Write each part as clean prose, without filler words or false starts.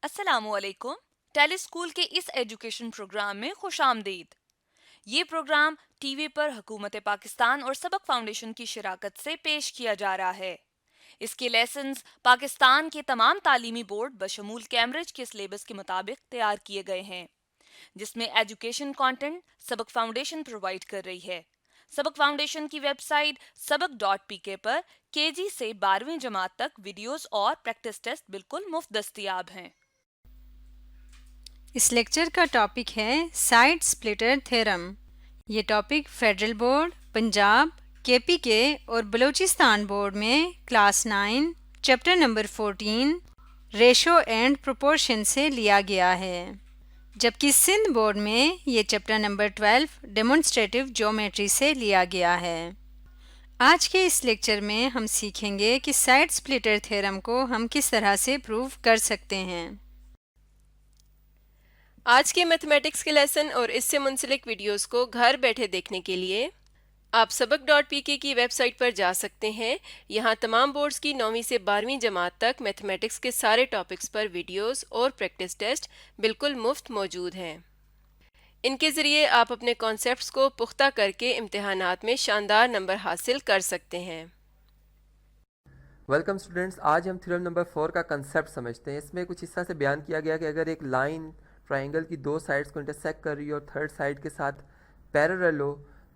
अस्सलामुअलैकुम। Tele school के इस एजुकेशन प्रोग्राम में खुशामदीद। ये प्रोग्राम टीवी पर हुकूमत पाकिस्तान और सबक फाउंडेशन की शराकत से पेश किया जा रहा है। इसके लेसन्स पाकिस्तान के तमाम तालीमी बोर्ड बशमूल कैम्ब्रिज के सिलेबस के मुताबिक तैयार किए गए हैं, जिसमें एजुकेशन कंटेंट सबक फाउंडेशन प्रोवाइड कर रही है। सबक फाउंडेशन की वेबसाइट सबक.pk पर केजी से 12वीं जमात तक वीडियोस और प्रैक्टिस टेस्ट बिल्कुल मुफ्त दस्तयाब हैं। इस लेक्चर का टॉपिक है साइड स्प्लिटर थ्योरम। ये topic federal board, Punjab, KPK और बलूचिस्तान बोर्ड में class 9 chapter number 14 ratio and proportion से लिया गया है, जबकि सिंध बोर्ड में ये चैप्टर नंबर 12 डेमोन्स्ट्रेटिव ज्योमेट्री से लिया गया है। आज के इस लेक्चर में हम सीखेंगे कि साइड स्प्लिटर थ्योरम को हम किस तरह से प्रूव कर सकते हैं। आज के मैथमेटिक्स के लेसन और इससे मुंसलिक वीडियोस को घर बैठे देखने के लिए आप सबक.pk की वेबसाइट पर जा सकते हैं। यहाँ तमाम बोर्ड्स की 9वीं से 12वीं जमात तक मैथमेटिक्स के सारे टॉपिक्स पर वीडियोस और प्रैक्टिस टेस्ट बिल्कुल मुफ्त मौजूद हैं। इनके ज़रिए आप अपने कॉन्सेप्ट्स को पुख्ता करके इम्तिहानात में शानदार नंबर हासिल कर सकते हैं। वेलकम स्टूडेंट्स, आज हम थ्योरम नंबर 4 का कंसेप्ट समझते हैं। इसमें कुछ इस तरह से बयान किया गया कि अगर एक लाइन ट्राइंगल की दो साइड्स को इंटरसेक्ट कर रही हो और थर्ड साइड के साथ पैरेलल हो,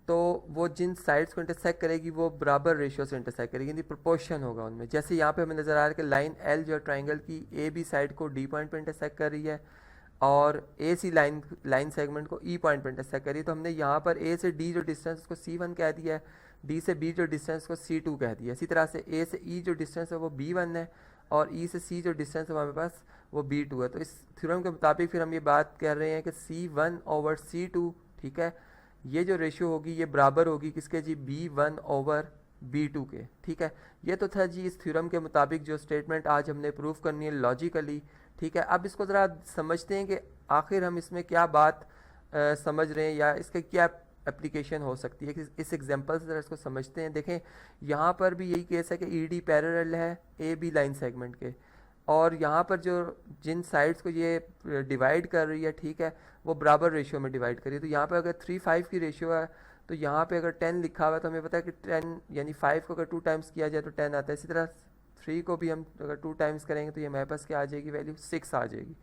तो वो जिन साइड्स को इंटरसेक्ट करेगी वो बराबर रेशियो से इंटरसेक्ट करेगी, यानी प्रोपोर्शन होगा उनमें। जैसे यहाँ पे हमें नज़र आ रहा है कि लाइन एल जो ट्राइंगल की ए बी साइड को डी पॉइंट पर इंटरसेक्ट कर रही है और ए सी लाइन सेगमेंट को ई पॉइंट पर इंटरसेक्ट कर रही है। तो हमने यहाँ पर ए से डी जो डिस्टेंस उसको C1 कह दिया है, डी से बी जो डिस्टेंस को C2 कह दिया। इसी तरह से ए से ई जो डिस्टेंस है वो B1 है और ई से सी जो डिस्टेंस है हमारे पास वो B2 है। तो इस थ्योरम के मुताबिक फिर हम ये बात कर रहे हैं कि C1/C2, ठीक है, ये जो रेशियो होगी ये बराबर होगी किसके जी, B1/B2 के। ठीक है, ये तो था जी इस थ्योरम के मुताबिक जो स्टेटमेंट आज हमने प्रूव करनी है लॉजिकली। ठीक है, अब इसको ज़रा समझते हैं कि आखिर हम इसमें क्या बात समझ रहे हैं या इसका क्या एप्लीकेशन हो सकती है। इस एग्जांपल से ज़रा इसको समझते हैं। देखें, यहाँ पर भी यही केस है कि ई डी पैरेलल है ए बी लाइन सेगमेंट के, और यहाँ पर जो जिन साइड्स को ये डिवाइड कर रही है, ठीक है, वो बराबर रेशियो में डिवाइड कर रही है। तो यहाँ पर अगर 3:5 की रेशियो है तो यहाँ पे अगर 10 लिखा हुआ है तो हमें पता है कि 10 यानी 5 को अगर 2 टाइम्स किया जाए तो 10 आता है। इसी तरह 3 को भी हम अगर 2 टाइम्स करेंगे तो ये हमारे पास क्या आ जाएगी, वैल्यू 6 आ जाएगी।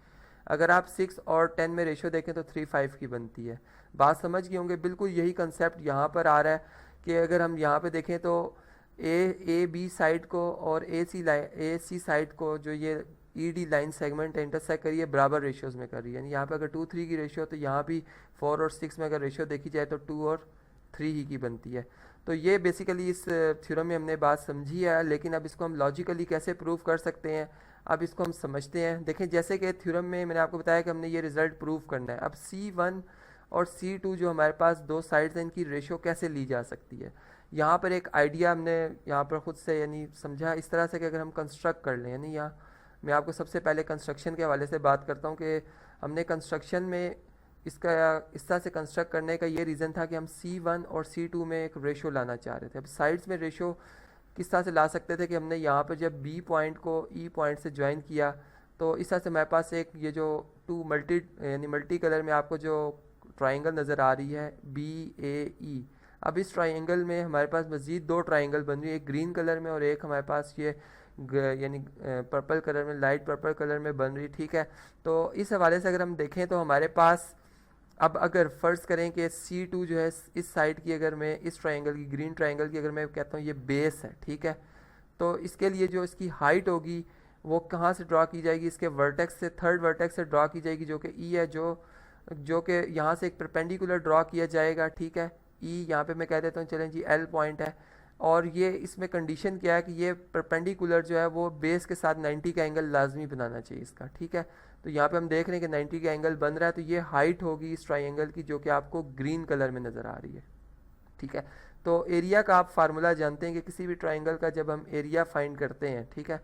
अगर आप 6 और 10 में रेशियो देखें तो 3:5 की बनती है। बात समझ गए होंगे। बिल्कुल यही कंसेप्ट यहाँ पर आ रहा है कि अगर हम यहाँ पे देखें तो ए बी साइड को और ए सी साइड को जो ये ई डी लाइन सेगमेंट है इंटरसेक्ट करिए बराबर रेशियोज़ में कर रही है। यानी यहाँ पे अगर 2-3 की रेशियो तो यहाँ भी 4 और 6 में अगर रेशियो देखी जाए तो 2 और 3 ही की बनती है। तो ये बेसिकली इस थ्योरम में हमने बात समझी है, लेकिन अब इसको हम लॉजिकली कैसे प्रूव कर सकते हैं, अब इसको हम समझते हैं। देखें, जैसे कि थ्योरम में मैंने आपको बताया कि हमने ये रिज़ल्ट प्रूव करना है। अब C1 और C2 जो हमारे पास दो साइड्स हैं, इनकी रेशियो कैसे ली जा सकती है। यहाँ पर एक आइडिया हमने यहाँ पर ख़ुद से यानी समझा इस तरह से कि अगर हम कंस्ट्रक्ट कर लें, यानी यहाँ मैं आपको सबसे पहले कंस्ट्रक्शन के हवाले से बात करता हूँ कि हमने कंस्ट्रक्शन में इसका इस तरह से कंस्ट्रक्ट करने का ये रीज़न था कि हम C1 और C2 में एक रेशियो लाना चाह रहे थे। अब साइड्स में रेशियो किस तरह से ला सकते थे कि हमने यहाँ पर जब B पॉइंट को E पॉइंट से ज्वाइन किया तो इस तरह से हमारे पास एक ये जो मल्टी कलर में आपको जो ट्राइंगल नज़र आ रही है BAE। अब इस ट्राइंगल में हमारे पास मज़ीद दो ट्राइंगल बन रही है, एक ग्रीन कलर में और एक हमारे पास ये यानी पर्पल कलर में, लाइट पर्पल कलर में बन रही। ठीक है, तो इस हवाले से अगर हम देखें तो हमारे पास अब अगर फ़र्ज़ करें कि C2 जो है इस साइड की, अगर मैं इस ट्राइंगल की, ग्रीन ट्राइंगल की अगर मैं कहता हूँ ये बेस है, ठीक है, तो इसके लिए जो इसकी हाइट होगी वो कहाँ से ड्रा की जाएगी, इसके वर्टेक्स से, थर्ड वर्टेक्स से ड्रा की जाएगी जो कि E है, जो कि यहाँ से एक परपेंडिकुलर ड्रा किया जाएगा। ठीक है, E यहाँ पे मैं कह देता हूँ, चलें जी L पॉइंट है, और ये इसमें कंडीशन क्या है कि ये परपेंडिकुलर जो है वो बेस के साथ 90 का एंगल लाजमी बनाना चाहिए इसका। ठीक है, तो यहाँ पे हम देख रहे हैं कि 90 का एंगल बन रहा है, तो ये हाइट होगी इस ट्राइंगल की जो कि आपको ग्रीन कलर में नज़र आ रही है। ठीक है, तो एरिया का आप फार्मूला जानते हैं कि किसी भी ट्राइंगल का जब हम एरिया फाइंड करते हैं, ठीक है,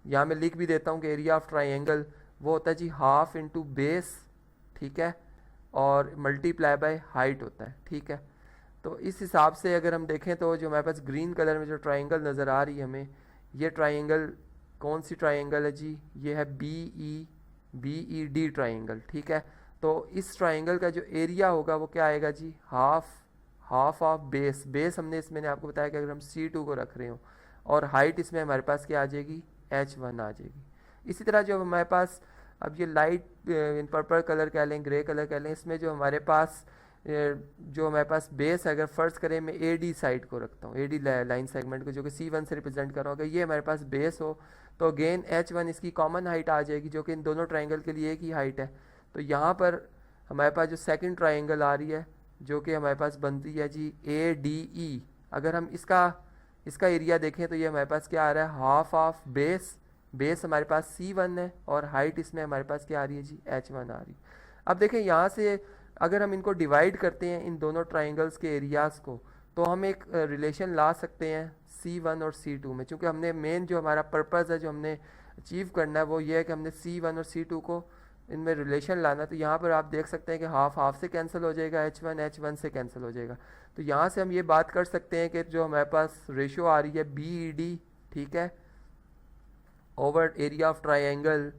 यहाँ मैं लिख भी देता हूँ कि एरिया ऑफ ट्राइंगल वो होता है जी हाफ इंटू बेस, ठीक है, और मल्टीप्लाई बाय हाइट होता है। ठीक है, तो इस हिसाब से अगर हम देखें तो जो हमारे पास ग्रीन कलर में जो ट्राइंगल नज़र आ रही है हमें, ये ट्राइंगल कौन सी ट्राइंगल है जी, ये है BE BED ट्राइंगल, ठीक है। तो इस ट्राइंगल का जो एरिया होगा वो क्या आएगा जी, हाफ ऑफ बेस। बेस हमने इसमें आपको बताया कि अगर हम C2 को रख रहे हो और हाइट इसमें हमारे पास क्या आ जाएगी, H1 आ जाएगी। इसी तरह जो हमारे पास अब ये लाइट पर्पल कलर कह लें, ग्रे कलर कह लें, इसमें जो हमारे पास बेस है, अगर फ़र्ज़ करें मैं AD साइड को रखता हूँ, AD लाइन सेगमेंट को जो कि C1 से रिप्रेजेंट कर रहा हूँ, अगर ये हमारे पास बेस हो तो अगेन H1 इसकी कॉमन हाइट आ जाएगी जो कि इन दोनों ट्राइंगल के लिए एक ही हाइट है। तो यहाँ पर हमारे पास जो सेकंड ट्राइंगल आ रही है जो कि हमारे पास बनती है जी ADE, अगर हम इसका एरिया देखें तो ये हमारे पास क्या आ रहा है, हाफ ऑफ बेस हमारे पास C1 है और हाइट इसमें हमारे पास क्या आ रही है जी, H1 आ रही है। अब देखें यहाँ से अगर हम इनको डिवाइड करते हैं इन दोनों ट्राइंगल्स के एरियाज़ को, तो हम एक रिलेशन ला सकते हैं C1 और C2 में, क्योंकि हमने मेन जो हमारा पर्पज़ है जो हमने अचीव करना है वो ये है कि हमने C1 और C2 को इनमें रिलेशन लाना। तो यहाँ पर आप देख सकते हैं कि हाफ से कैंसिल हो जाएगा, H1 से कैंसिल हो जाएगा। तो यहाँ से हम ये बात कर सकते हैं कि जो हमारे पास रेशो आ रही है BED, ठीक है, over area of triangle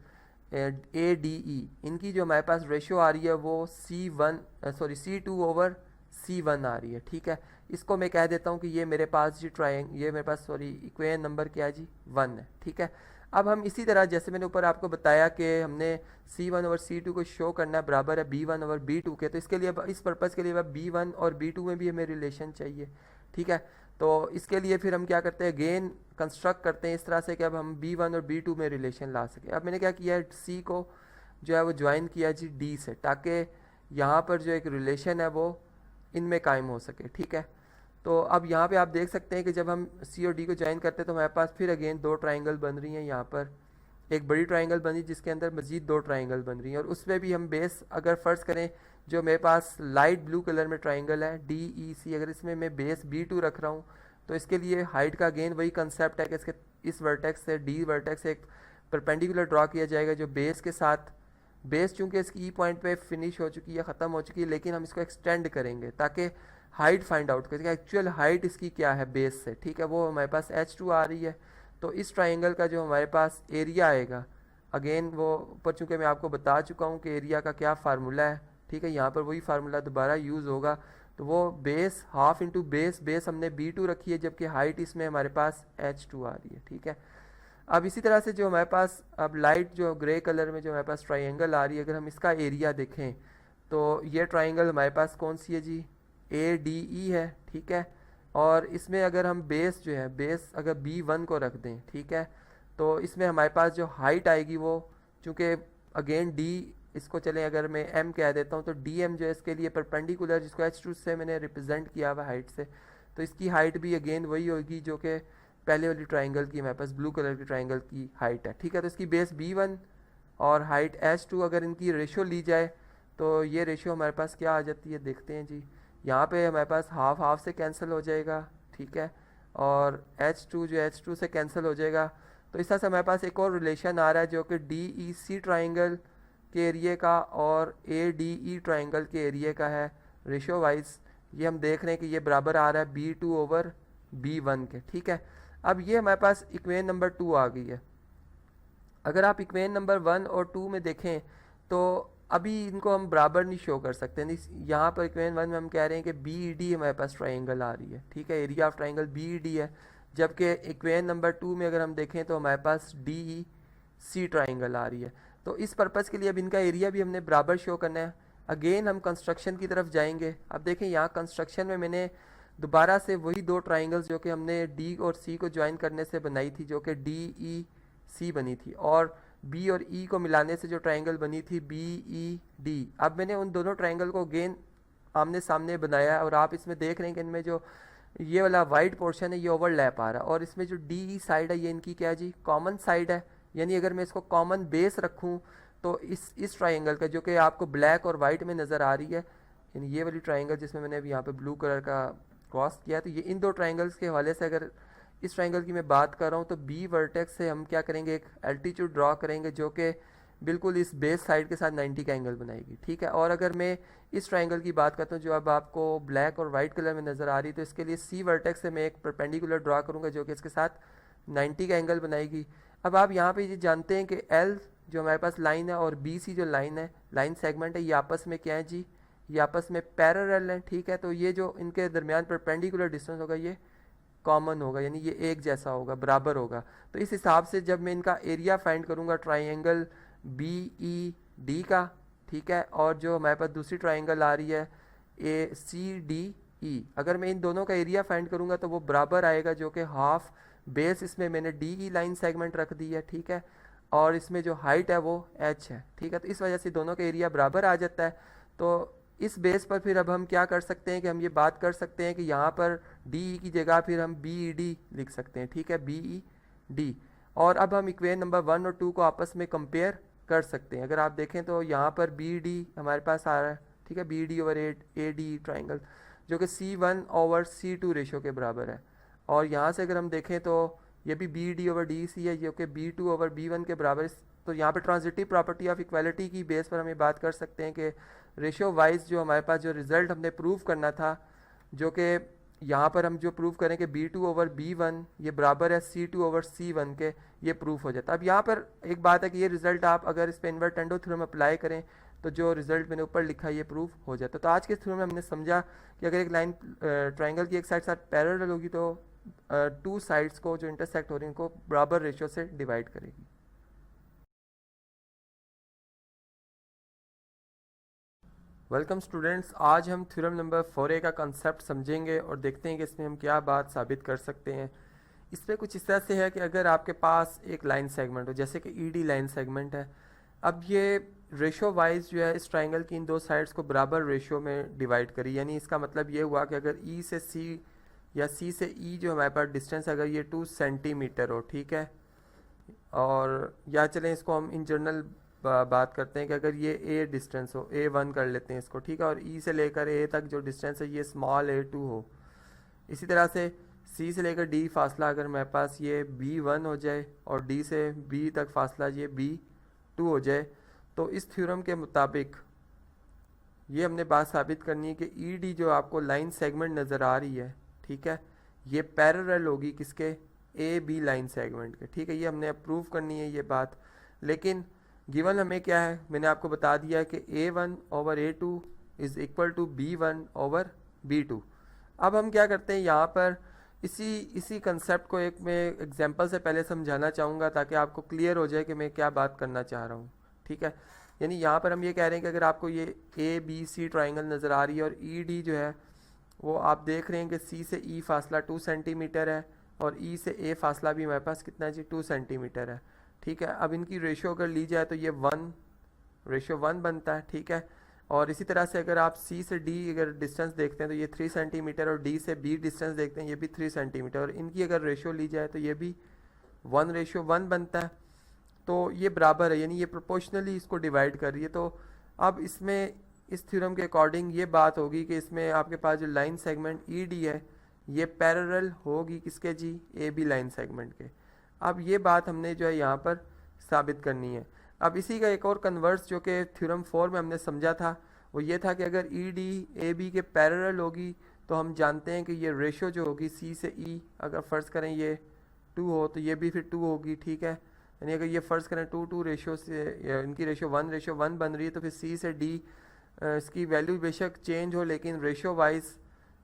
ADE, इनकी जो हमारे पास रेशो आ रही है वो C2 ओवर C1 आ रही है, ठीक है। इसको मैं कह देता हूँ कि ये मेरे पास जी इक्वेशन नंबर क्या है जी, 1 है, ठीक है। अब हम इसी तरह जैसे मैंने ऊपर आपको बताया कि हमने C1 ओवर C2 को शो करना है बराबर है B1 ओवर B2 के, तो इसके लिए इस पर्पज़ के लिए B1 और B2 में भी हमें रिलेशन चाहिए, ठीक है। तो इसके लिए फिर हम क्या करते हैं, अगेन कंस्ट्रक्ट करते हैं इस तरह से कि अब हम B1 और B2 में रिलेशन ला सकें। अब मैंने क्या किया है, C को जो है वो ज्वाइन किया जी D से, ताकि यहाँ पर जो एक रिलेशन है वो इनमें कायम हो सके, ठीक है। तो अब यहाँ पे आप देख सकते हैं कि जब हम C और D को ज्वाइन करते हैं तो हमारे पास फिर अगेन दो ट्राइंगल बन रही हैं। यहाँ पर एक बड़ी ट्राइंगल बनी जिसके अंदर मज़ीद दो ट्राइंगल बन रही हैं, और उसमें भी हम बेस अगर फ़र्ज़ करें जो मेरे पास लाइट ब्लू कलर में ट्राइंगल है DEC, अगर इसमें मैं बेस B2 रख रहा हूँ तो इसके लिए हाइट का अगेन वही कंसेप्ट है कि इसके इस वर्टेक्स से D वर्टेक्स से एक परपेंडिकुलर ड्रॉ किया जाएगा जो बेस के साथ, बेस चूँकि इसकी E पॉइंट पे फिनिश हो चुकी है, ख़त्म हो चुकी है, लेकिन हम इसको एक्सटेंड करेंगे ताकि हाइट फाइंड आउट करेंगे एक्चुअल हाइट इसकी क्या है बेस से, ठीक है। वो हमारे पास H2 आ रही है। तो इस ट्राइंगल का जो हमारे पास एरिया आएगा, अगेन वो ऊपर चूँकि मैं आपको बता चुका हूँ कि एरिया का क्या फार्मूला है, ठीक है, यहाँ पर वही फार्मूला दोबारा यूज़ होगा। तो वो बेस हाफ इंटू बेस हमने B2 रखी है, जबकि हाइट इसमें हमारे पास H2 आ रही है, ठीक है। अब इसी तरह से जो हमारे पास अब लाइट जो ग्रे कलर में जो हमारे पास ट्राइंगल आ रही है, अगर हम इसका एरिया देखें तो ये ट्राइंगल हमारे पास कौन सी है जी, ADE है, ठीक है। और इसमें अगर हम बेस जो है बेस अगर B1 को रख दें, ठीक है, तो इसमें हमारे पास जो हाइट आएगी वो चूँकि अगेन D इसको चलें अगर मैं M कह देता हूँ तो DM जो है इसके लिए परपेंडिकुलर जिसको H2 से मैंने रिप्रेजेंट किया हुआ हाइट से, तो इसकी हाइट भी अगेन वही होगी जो कि पहले वाली ट्राइंगल की हमारे पास ब्लू कलर की ट्राइंगल की हाइट है, ठीक है। तो इसकी बेस B1 और हाइट H2 अगर इनकी रेशो ली जाए तो ये रेशो हमारे पास क्या आ जाती है, देखते हैं जी। यहाँ पे हमारे पास हाफ से कैंसिल हो जाएगा, ठीक है, और H2 जो H2 से कैंसिल हो जाएगा। तो इस तरह से हमारे पास एक और रिलेशन आ रहा है जो कि DEC ट्राइंगल के एरिए का और ADE ट्राइंगल के एरिए का है रेशो वाइज। ये हम देख रहे हैं कि ये बराबर आ रहा है B2 ओवर B1 के, ठीक है। अब ये हमारे पास इक्वेशन नंबर 2 आ गई है। अगर आप इक्वेशन नंबर 1 और 2 में देखें तो अभी इनको हम बराबर नहीं शो कर सकते, नहीं। यहाँ पर इक्वेशन 1 में हम कह रहे हैं कि BED हमारे पास ट्राइंगल आ रही है, ठीक है, एरिया ऑफ ट्राइंगल BED है, जबकि इक्वेशन नंबर 2 में अगर हम देखें तो हमारे पास DEC ट्राइंगल आ रही है। तो इस पर्पज़ के लिए अब इनका एरिया भी हमने बराबर शो करना है। अगेन हम कंस्ट्रक्शन की तरफ जाएंगे। अब देखें यहाँ कंस्ट्रक्शन में मैंने दोबारा से वही दो ट्राइंगल्स जो कि हमने D और C को ज्वाइन करने से बनाई थी जो कि DEC बनी थी, और B और E को मिलाने से जो ट्राइंगल बनी थी BED। अब मैंने उन दोनों ट्राइंगल को अगेन आमने सामने बनाया और आप इसमें देख रहे हैं कि इनमें जो ये वाला वाइट पोर्शन है ये ओवरलैप आ रहा है, और इसमें जो DE साइड है ये इनकी क्या है जी, कॉमन साइड है। यानी अगर मैं इसको कॉमन बेस रखूँ तो इस ट्राइंगल का जो कि आपको ब्लैक और वाइट में नज़र आ रही है, यानी ये वाली ट्राइंगल जिसमें मैंने अभी यहाँ पे ब्लू कलर का क्रॉस किया, तो ये इन दो ट्राइंगल्स के हवाले से अगर इस ट्राइंगल की मैं बात कर रहा हूँ तो B वर्टेक्स से हम क्या करेंगे, एक एल्टीट्यूड ड्रॉ करेंगे जो कि बिल्कुल इस बेस साइड के साथ 90 का एंगल बनाएगी, ठीक है। और अगर मैं इस ट्राइंगल की बात करता हूँ जो अब आपको ब्लैक और वाइट कलर में नज़र आ रही है, तो इसके लिए C वर्टेक्स से मैं एक परपेंडिकुलर ड्रॉ करूँगा जो कि इसके साथ 90 का एंगल बनाएगी। अब आप यहाँ पे ये जानते हैं कि L जो हमारे पास लाइन है और बी सी जो लाइन है, लाइन सेगमेंट है, ये आपस में क्या है जी, ये आपस में पैरेलल है, ठीक है। तो ये जो इनके दरमियान परपेंडिकुलर डिस्टेंस होगा ये कॉमन होगा, यानी ये एक जैसा होगा, बराबर होगा। तो इस हिसाब से जब मैं इनका एरिया फाइंड करूँगा ट्राइंगल बी ई डी का, ठीक है, और जो हमारे पास दूसरी ट्राइंगल आ रही है ए सी डी ई, अगर मैं इन दोनों का एरिया फाइंड करूँगा तो वो बराबर आएगा, जो कि हाफ बेस इसमें मैंने डी ई लाइन सेगमेंट रख दी है, ठीक है, और इसमें जो हाइट है वो एच है, ठीक है। तो इस वजह से दोनों का एरिया बराबर आ जाता है। तो इस बेस पर फिर अब हम क्या कर सकते हैं कि हम ये बात कर सकते हैं कि यहाँ पर डी ई की जगह फिर हम बी ई डी लिख सकते हैं, ठीक है, बी ई डी। और अब हम इक्वेशन नंबर 1 और 2 को आपस में कंपेयर कर सकते हैं। अगर आप देखें तो यहाँ पर बी डी हमारे पास आ रहा है, ठीक है, B D over A D triangle, जो कि C1 ओवर C2 रेशो के बराबर है। और यहाँ से अगर हम देखें तो ये भी B D over D C है, जो कि B2 ओवर B1 के बराबर है। तो यहाँ पे ट्रांजिटिव प्रॉपर्टी ऑफ इक्वालिटी की बेस पर हम ये बात कर सकते हैं कि रेशो वाइज जो हमारे पास जो रिजल्ट हमने प्रूव करना था, जो कि यहाँ पर हम जो प्रूव करें कि B2 ओवर B1 ये बराबर है C2 ओवर C1 के, ये प्रूफ हो जाता है। अब यहाँ पर एक बात है कि ये रिजल्ट आप अगर इस पर इन्वर्टेंडो थ्योरम अप्लाई करें तो जो रिजल्ट मैंने ऊपर लिखा है ये प्रूफ हो जाता है। तो आज के थ्योरम में हमने समझा कि अगर एक लाइन ट्राइंगल की एक साइड साथ पैरेलल होगी तो टू साइड्स को जो इंटरसेक्ट हो रही हैं उनको बराबर रेशियो से डिवाइड करेगी। वेलकम स्टूडेंट्स, आज हम थ्योरम नंबर 4A का कंसेप्ट समझेंगे और देखते हैं कि इसमें हम क्या बात साबित कर सकते हैं। इसमें कुछ इस तरह से है कि अगर आपके पास एक लाइन सेगमेंट हो, जैसे कि ED लाइन सेगमेंट है, अब ये रेशो वाइज जो है इस ट्राइंगल की इन दो साइड्स को बराबर रेशो में डिवाइड करी, यानी इसका मतलब ये हुआ कि अगर E से C या C से E जो हमारे पास डिस्टेंस अगर ये 2 सेंटीमीटर हो, ठीक है, और या चलें इसको हम इन जनरल बात करते हैं कि अगर ये A डिस्टेंस हो, A1 कर लेते हैं इसको, ठीक है, और E से लेकर A तक जो डिस्टेंस है ये स्मॉल A2 हो। इसी तरह से C से लेकर D फासला अगर मेरे पास ये B1 हो जाए और D से B तक फासला ये B2 हो जाए, तो इस थ्योरम के मुताबिक ये हमने बात साबित करनी है कि ED जो आपको लाइन सेगमेंट नज़र आ रही है, ठीक है, ये पैरेलल होगी किसके, AB लाइन सेगमेंट के, ठीक है। ये हमने अप्रूव करनी है ये बात। लेकिन गिवन हमें क्या है, मैंने आपको बता दिया है कि A1 over A2 is equal to B1 over B2। अब हम क्या करते हैं, यहाँ पर इसी कंसेप्ट को एक मैं एग्जांपल से पहले समझाना चाहूँगा ताकि आपको क्लियर हो जाए कि मैं क्या बात करना चाह रहा हूँ, ठीक है। यानी यहाँ पर हम ये कह रहे हैं कि अगर आपको ये ABC ट्राइंगल नज़र आ रही है और ED जो है वो आप देख रहे हैं कि C से E फासला 2 सेंटीमीटर है और E से A फासला भी हमारे पास कितना है जी, 2 सेंटीमीटर है, ठीक है। अब इनकी रेशो अगर ली जाए तो ये 1:1 बनता है, ठीक है। और इसी तरह से अगर आप C से D अगर डिस्टेंस देखते हैं तो ये 3 सेंटीमीटर और D से B डिस्टेंस देखते हैं ये भी 3 सेंटीमीटर, और इनकी अगर रेशो ली जाए तो ये भी 1:1 बनता है। तो ये बराबर है, यानी ये प्रोपोर्शनली इसको डिवाइड कर रही है। तो अब इसमें इस थ्योरम के अकॉर्डिंग ये बात होगी कि इसमें आपके पास जो लाइन सेगमेंट ED है ये पैरेलल होगी किसके जी, AB लाइन सेगमेंट के। अब ये बात हमने जो है यहाँ पर साबित करनी है। अब इसी का एक और कन्वर्स जो कि थ्योरम 4 में हमने समझा था वो ये था कि अगर ED AB के पैरेलल होगी तो हम जानते हैं कि ये रेशो जो होगी C से E, अगर फ़र्ज़ करें ये 2 हो तो ये भी फिर 2 होगी, ठीक है। यानी अगर ये फ़र्ज़ करें 2:2 रेशो से इनकी रेशो 1:1 बन रही है तो फिर C से D इसकी वैल्यू बेशक चेंज हो लेकिन रेशो वाइज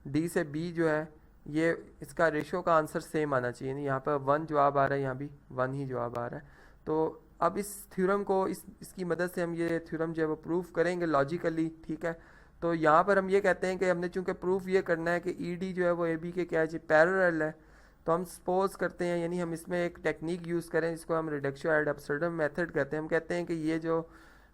D से B जो है ये इसका रेशो का आंसर सेम आना चाहिए। यानी यहाँ पर 1 जवाब आ रहा है, यहाँ भी 1 ही जवाब आ रहा है। तो अब इस थ्योरम को इसकी मदद से हम ये थ्योरम जो है वो प्रूफ करेंगे लॉजिकली, ठीक है। तो यहाँ पर हम ये कहते हैं कि हमने चूंकि प्रूफ ये करना है कि ED जो है वो AB के क्या है जी, पैरेलल है, तो हम सपोज करते हैं, यानी हम इसमें एक टेक्निक यूज़ करें जिसको हम रिडक्शन एड एब्सर्डम मेथड कहते हैं। हम कहते हैं कि ये जो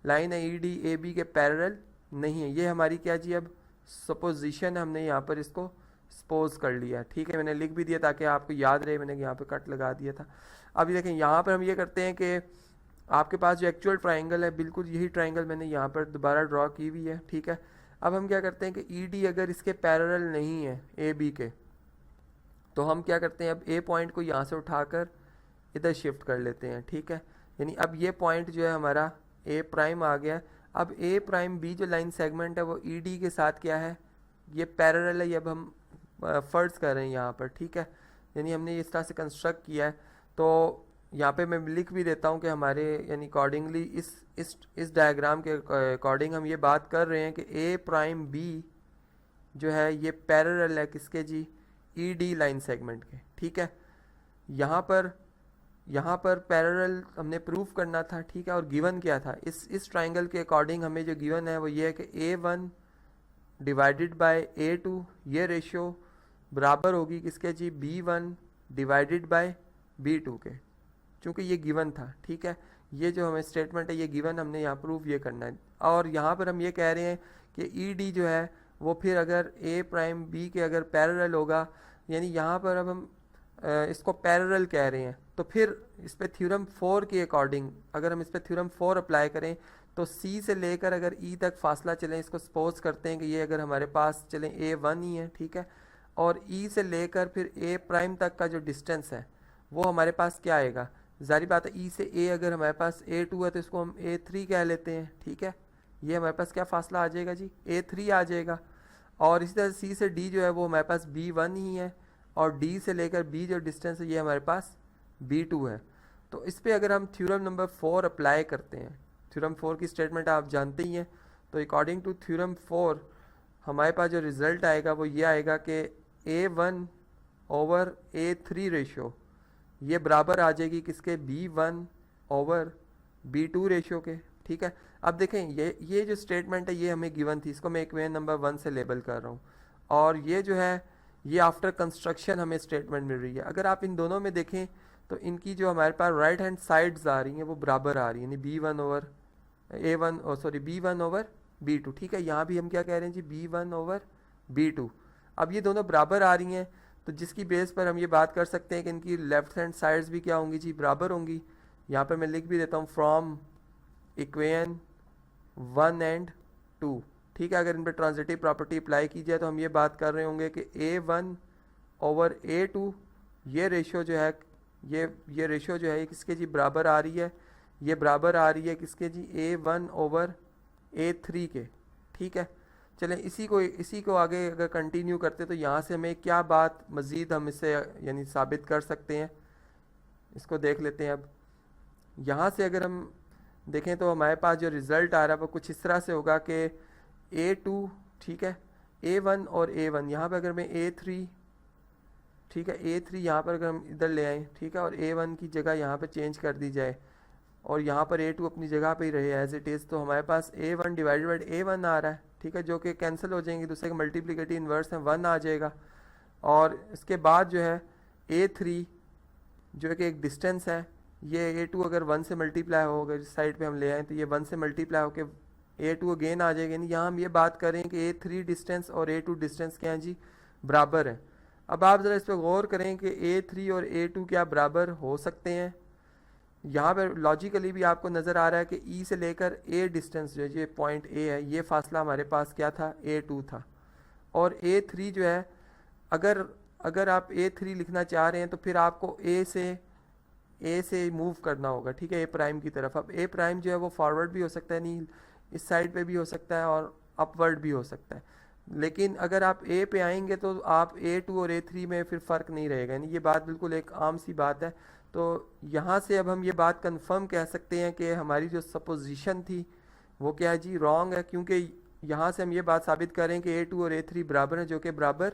लाइन है ED AB के पैरेलल नहीं है, ये हमारी क्या जी अब सपोजिशन है, हमने यहाँ पर इसको सपोज कर लिया, ठीक है। मैंने लिख भी दिया ताकि आपको याद रहे, मैंने यहाँ पे कट लगा दिया था। अब ये देखें यहाँ पर हम ये करते हैं कि आपके पास जो एक्चुअल ट्राइंगल है बिल्कुल यही ट्राइंगल मैंने यहाँ पर दोबारा ड्रॉ की हुई है, ठीक है। अब हम क्या करते हैं कि ED अगर इसके पैरेलल नहीं है AB के तो हम क्या करते हैं, अब A पॉइंट को यहाँ से उठाकर इधर शिफ्ट कर लेते हैं, ठीक है। यानी अब ये पॉइंट जो है हमारा A प्राइम आ गया। अब A प्राइम B जो लाइन सेगमेंट है वो ED के साथ क्या है, ये पैरेलल है, ये अब हम फ़र्ज़ कर रहे हैं यहाँ पर, ठीक है। यानी हमने इस तरह से कंस्ट्रक्ट किया है। तो यहाँ पे मैं लिख भी देता हूँ कि हमारे यानी अकॉर्डिंगली इस डायग्राम के अकॉर्डिंग हम ये बात कर रहे हैं कि ए प्राइम बी जो है ये पैरेलल है किसके जी, ई डी लाइन सेगमेंट के। ठीक है, यहाँ पर पैरेलल हमने प्रूव करना था। ठीक है, और गिवन क्या था इस ट्राइंगल के अकॉर्डिंग हमें जो गिवन है वो ये है कि A1 डिवाइडेड बाय A2 ये रेशियो बराबर होगी किसके जी, B1 डिवाइडेड बाय B2 के, क्योंकि ये गिवन था। ठीक है, ये जो हमें स्टेटमेंट है ये गिवन हमने यहाँ प्रूव ये करना है। और यहाँ पर हम ये कह रहे हैं कि ई डी जो है वो फिर अगर ए प्राइम बी के अगर पैरेलल होगा, यानी यहाँ पर अब हम इसको पैरेलल कह रहे हैं, तो फिर इस पे थ्योरम 4 के अकॉर्डिंग अगर हम इस पे थ्योरम 4 अप्लाई करें तो सी से लेकर अगर ई तक फासला चलें, इसको सपोज करते हैं कि ये अगर हमारे पास चलें A1 ही है। ठीक है, और ई से लेकर फिर ए प्राइम तक का जो डिस्टेंस है वो हमारे पास क्या आएगा, जारी बात है ई से ए अगर हमारे पास A2 है तो इसको हम A3 कह लेते हैं। ठीक है, ये हमारे पास क्या फासला आ जाएगा जी, A3 आ जाएगा। और इसी तरह सी से डी जो है वो हमारे पास B1 ही है, और डी से लेकर बी जो डिस्टेंस है ये हमारे पास B2 है। तो इस पे अगर हम थ्योरम नंबर 4 अप्लाई करते हैं, थ्योरम 4 की स्टेटमेंट आप जानते ही हैं, तो अकॉर्डिंग टू थ्योरम 4 हमारे पास जो रिज़ल्ट आएगा वो ये आएगा कि A1 ओवर A3 रेशियो ये बराबर आ जाएगी किसके, B1 ओवर B2 रेशियो के। ठीक है, अब देखें ये जो स्टेटमेंट है ये हमें गिवन थी, इसको मैं इक्वेशन नंबर 1 से लेबल कर रहा हूँ, और ये जो है ये आफ्टर कंस्ट्रक्शन हमें स्टेटमेंट मिल रही है। अगर आप इन दोनों में देखें तो इनकी जो हमारे पास राइट हैंड साइड्स आ रही हैं वो बराबर आ रही है, यानी B1 over B1 over B2। ठीक है, यहाँ भी हम क्या कह रहे हैं जी, B1 ओवर B2। अब ये दोनों बराबर आ रही हैं, तो जिसकी बेस पर हम ये बात कर सकते हैं कि इनकी लेफ्ट हैंड साइड्स भी क्या होंगी जी, बराबर होंगी। यहाँ पर मैं लिख भी देता हूँ फ्रॉम इक्वेशन 1 एंड 2। ठीक है, अगर इन पर ट्रांजिटिव प्रॉपर्टी अप्लाई की जाए तो हम ये बात कर रहे होंगे कि A1 ओवर A2 ये रेशियो जो है ये रेशियो जो है ये किसके जी बराबर आ रही है, ये बराबर आ रही है किसके जी, A1 ओवर A3 के। ठीक है, चलें इसी को आगे अगर कंटिन्यू करते तो यहाँ से हमें क्या बात मज़ीद हम इससे यानी साबित कर सकते हैं, इसको देख लेते हैं। अब यहाँ से अगर हम देखें तो हमारे पास जो रिज़ल्ट आ रहा है वो कुछ इस तरह से होगा कि A2, ठीक है, A1 और A1 यहाँ पर अगर मैं A3, ठीक है, A3 यहाँ पर अगर हम इधर ले आएँ, ठीक है, और A1 की जगह यहाँ पर चेंज कर दी जाए और यहाँ पर A2 अपनी जगह पे ही रहे एज इट इज़, तो हमारे पास A1 डिवाइडेड बाई A1 आ रहा है। ठीक है, जो कि कैंसिल हो जाएंगे, दूसरे का मल्टीप्लिकेटिव इन्वर्स है 1 आ जाएगा। और इसके बाद जो है A3 जो कि एक डिस्टेंस है, ये A2 अगर 1 से मल्टीप्लाई हो, अगर इस साइड पे हम ले आएँ तो ये 1 से मल्टीप्लाई होकर A2 अगेन आ जाएगा। यानी यहाँ हम ये बात करें कि A3 डिस्टेंस और A2 डिस्टेंस क्या है जी, बराबर है। अब आप ज़रा इस पर गौर करें कि A3 और A2 क्या बराबर हो सकते हैं। यहाँ पर लॉजिकली भी आपको नज़र आ रहा है कि ई से लेकर A डिस्टेंस जो है, ये पॉइंट A है, ये फासला हमारे पास क्या था, A2 था। और A3 जो है, अगर आप A3 लिखना चाह रहे हैं तो फिर आपको A से मूव करना होगा, ठीक है, A प्राइम की तरफ। अब A प्राइम जो है वो फॉरवर्ड भी हो सकता है, नहीं इस साइड पे भी हो सकता है और अपवर्ड भी हो सकता है। लेकिन अगर आप A पे आएंगे तो आप A2 और A3 में फिर फ़र्क नहीं रहेगा, यानी ये बात बिल्कुल एक आम सी बात है। तो यहाँ से अब हम ये बात कंफर्म कह सकते हैं कि हमारी जो सपोजिशन थी वो क्या है जी, रॉन्ग है, क्योंकि यहाँ से हम ये बात साबित करें कि A2 और A3 बराबर हैं, जो कि बराबर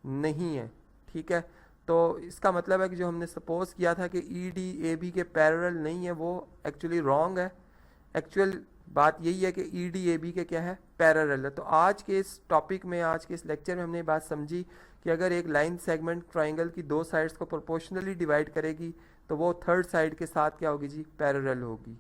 नहीं है। ठीक है, तो इसका मतलब है कि जो हमने सपोज किया था कि ED AB के पैरेलल नहीं है, वो एक्चुअली रॉन्ग है। एक्चुअल बात यही है कि ED AB के क्या है, पैरेलल है। तो आज के इस टॉपिक में, आज के इस लेक्चर में हमने ये बात समझी कि अगर एक लाइन सेगमेंट ट्राइंगल की दो साइड्स को प्रोपोर्शनली डिवाइड करेगी तो वो थर्ड साइड के साथ क्या होगी जी, पैरेलल होगी।